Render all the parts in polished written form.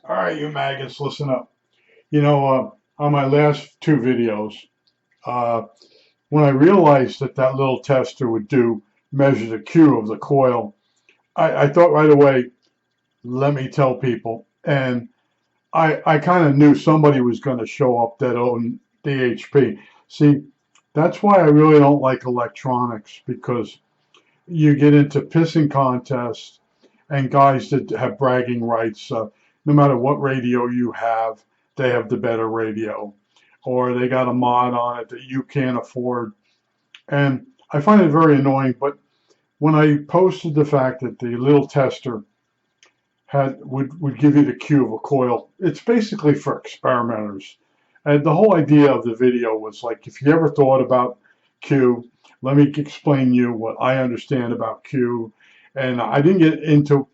All right, you maggots, listen up. On my last two videos, uh, when I realized that little tester would measure the Q of the coil, I thought right away, let me tell people. And I kind of knew somebody was going to show up that owned DHP. See, that's why I really don't like electronics, because you get into pissing contests and guys that have bragging rights. No matter what radio you have, they have the better radio, or they got a mod on it that you can't afford. And I find it very annoying. But when I posted the fact that the little tester would give you the Q of a coil, it's basically for experimenters. And the whole idea of the video was like, if you ever thought about Q, let me explain you what I understand about Q. And I didn't get into,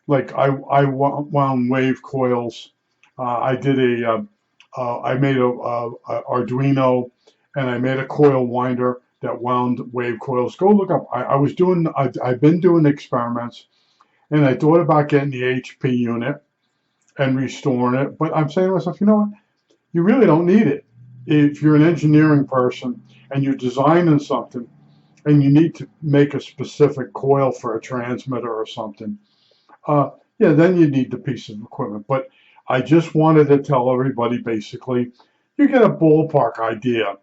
like, I wound wave coils. I made a Arduino, and I made a coil winder that wound wave coils. Go look up. I've been doing experiments, and I thought about getting the HP unit and restoring it. But I'm saying to myself, you know what? You really don't need it. If you're an engineering person and you're designing something and you need to make a specific coil for a transmitter or something, yeah, then you need the piece of equipment. But I just wanted to tell everybody, basically, you get a ballpark idea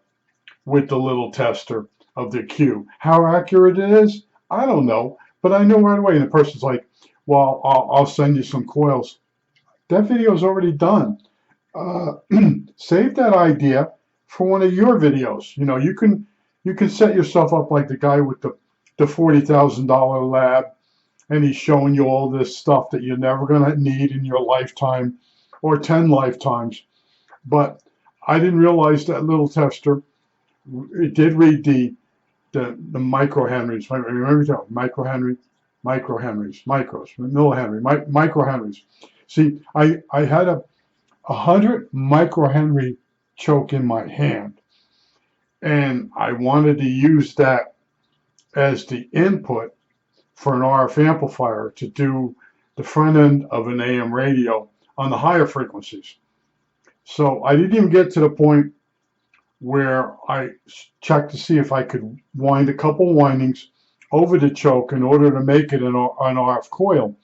with the little tester of the Q. How accurate it is, I don't know, but I know right away. And the person's like, well, I'll send you some coils. That video is already done. Uh, Save that idea for one of your videos. You can set yourself up like the guy with the $40,000 lab, and he's showing you all this stuff that you're never going to need in your lifetime or 10 lifetimes. But I didn't realize that little tester, it did read the microhenries. Remember that microhenries, micros, millihenry, microhenries. See, I had a 100 microhenry choke in my hand, and I wanted to use that as the input for an RF amplifier to do the front end of an AM radio on the higher frequencies. So I didn't even get to the point where I checked to see if I could wind a couple windings over the choke in order to make it an RF coil.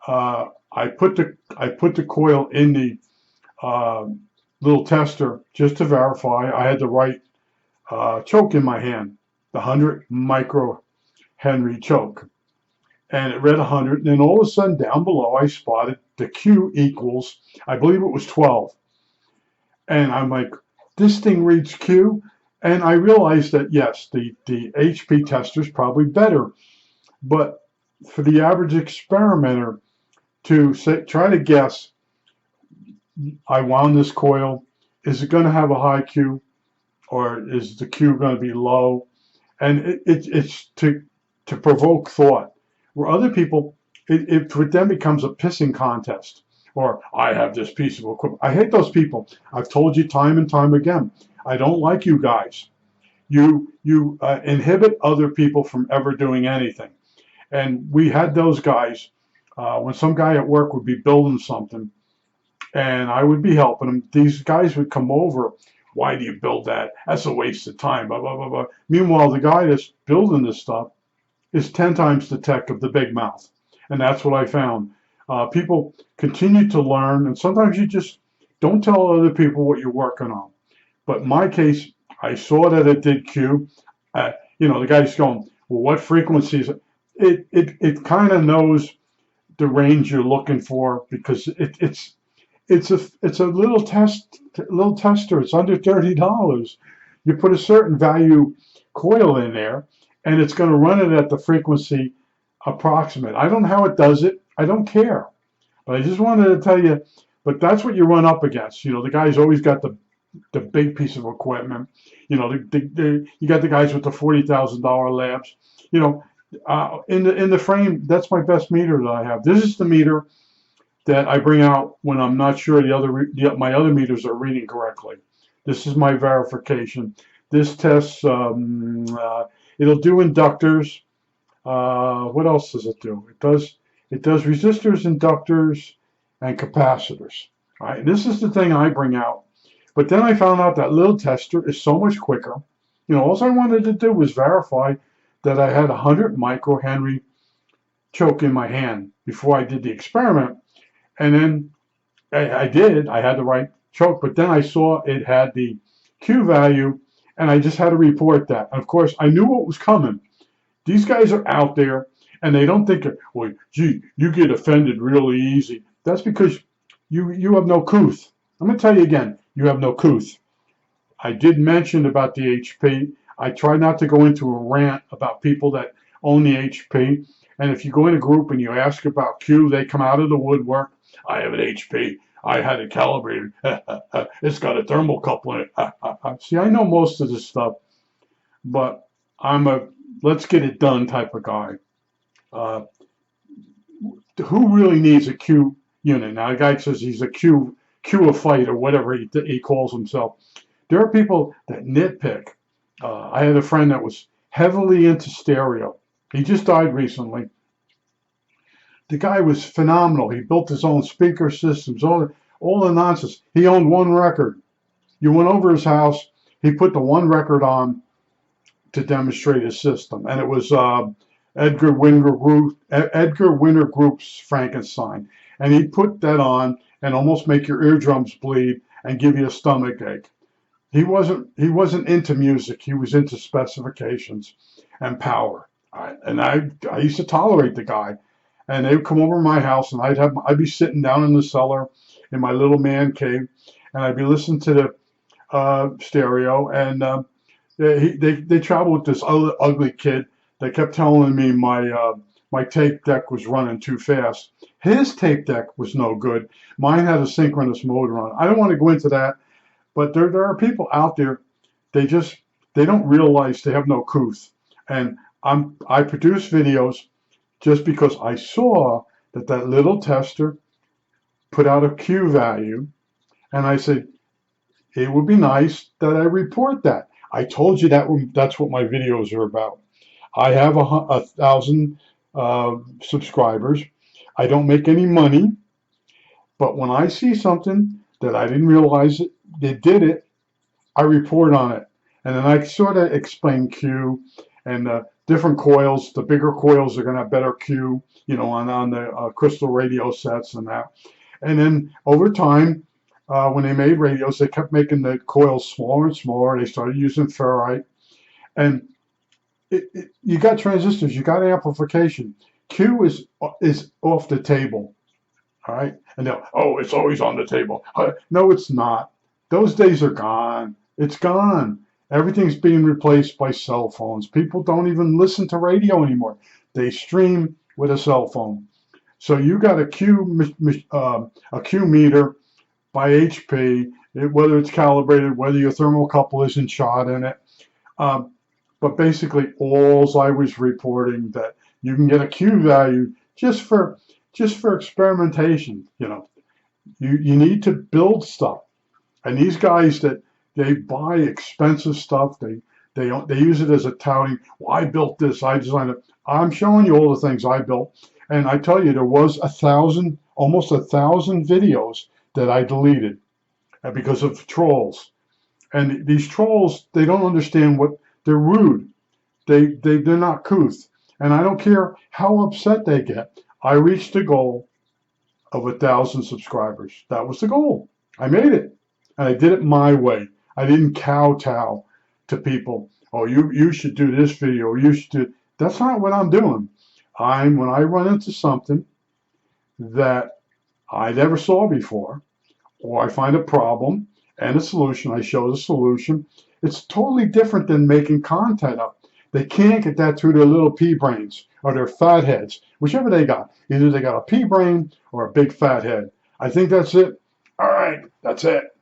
I put the coil in the uh, little tester just to verify I had the right choke in my hand, the 100 micro Henry choke. And it read 100, and then all of a sudden down below I spotted the Q equals, I believe it was 12. And I'm like, this thing reads Q? And I realized that yes, the HP tester is probably better. But for the average experimenter to try to guess, I wound this coil, is it going to have a high Q, or is the Q going to be low? And it's to provoke thought. Where other people, it with them becomes a pissing contest. Or I have this piece of equipment. I hate those people. I've told you time and time again. I don't like you guys. You inhibit other people from ever doing anything. And we had those guys when some guy at work would be building something, and I would be helping him. These guys would come over. Why do you build that? That's a waste of time. Blah blah blah blah. Meanwhile, the guy that's building this stuff is 10 times the tech of the big mouth. And that's what I found. People continue to learn, and sometimes you just don't tell other people what you're working on. But in my case, I saw that it did Q. The guy's going, well, what frequencies? It kind of knows the range you're looking for, because it's a little tester. It's under $30. You put a certain value coil in there, and it's going to run it at the frequency approximate. I don't know how it does it. I don't care. But I just wanted to tell you, but that's what you run up against. The guy's always got the big piece of equipment. You got the guys with the $40,000 labs. In the frame, that's my best meter that I have. This is the meter that I bring out when I'm not sure my other meters are reading correctly. This is my verification. This tests, it'll do inductors. What else does it do? It does resistors, inductors, and capacitors. All right, this is the thing I bring out. But then I found out that little tester is so much quicker. All I wanted to do was verify that I had a 100 microhenry choke in my hand before I did the experiment. And then I did. I had the right choke, but then I saw it had the Q value, and I just had to report that. And of course, I knew what was coming. These guys are out there, and they don't think, well, gee, you get offended really easy. That's because you have no couth. I'm going to tell you again, you have no couth. I did mention about the HP. I try not to go into a rant about people that own the HP. And if you go in a group and you ask about Q, they come out of the woodwork. I have an HP. I had it calibrated. It's got a thermocouple in it. See, I know most of this stuff, but I'm a let's get it done type of guy. Who really needs a Q unit? Now, a guy says he's a Q a fight or whatever he calls himself. There are people that nitpick. I had a friend that was heavily into stereo. He just died recently. The guy was phenomenal. He built his own speaker systems, all the nonsense. He owned one record. You went over his house. He put the one record on to demonstrate his system, and it was Edgar Winter Group's Frankenstein. And he'd put that on and almost make your eardrums bleed and give you a stomach ache. He wasn't into music. He was into specifications and power. And I used to tolerate the guy. And they would come over to my house, and I'd be sitting down in the cellar in my little man cave, and I'd be listening to the stereo. And they traveled with this ugly kid that kept telling me my tape deck was running too fast. His tape deck was no good. Mine had a synchronous motor on it. I don't want to go into that, but there are people out there. They don't realize they have no couth. And I produce videos just because I saw that little tester put out a Q value, and I said it would be nice that I report that. I told you that's what my videos are about. I have 1,000 subscribers. I don't make any money, but when I see something that I didn't realize they did it, I report on it. And then I sort of explain Q and different coils. The bigger coils are going to have better Q, on the crystal radio sets and that. And then over time, when they made radios, they kept making the coils smaller and smaller. They started using ferrite. And you got transistors, you got amplification. Q is off the table. All right? And it's always on the table. No, it's not. Those days are gone. It's gone. Everything's being replaced by cell phones. People don't even listen to radio anymore. They stream with a cell phone. So you got a Q meter by HP, whether it's calibrated, whether your thermocouple isn't shot in it. But basically, all I was reporting that you can get a Q value just for experimentation. You need to build stuff, and these guys that they buy expensive stuff, they use it as a touting. Well, I built this, I designed it. I'm showing you all the things I built, and I tell you, there was almost 1,000 videos that I deleted because of trolls. And these trolls, they don't understand they're rude. They're not couth. And I don't care how upset they get. I reached the goal of 1,000 subscribers. That was the goal. I made it. And I did it my way. I didn't kowtow to people. Oh, you should do this video. You should do. That's not what I'm doing. When I run into something that I never saw before, or I find a problem and a solution, I show the solution. It's totally different than making content up. They can't get that through their little pea brains or their fat heads, whichever they got. Either they got a pea brain or a big fat head. I think that's it. All right, that's it.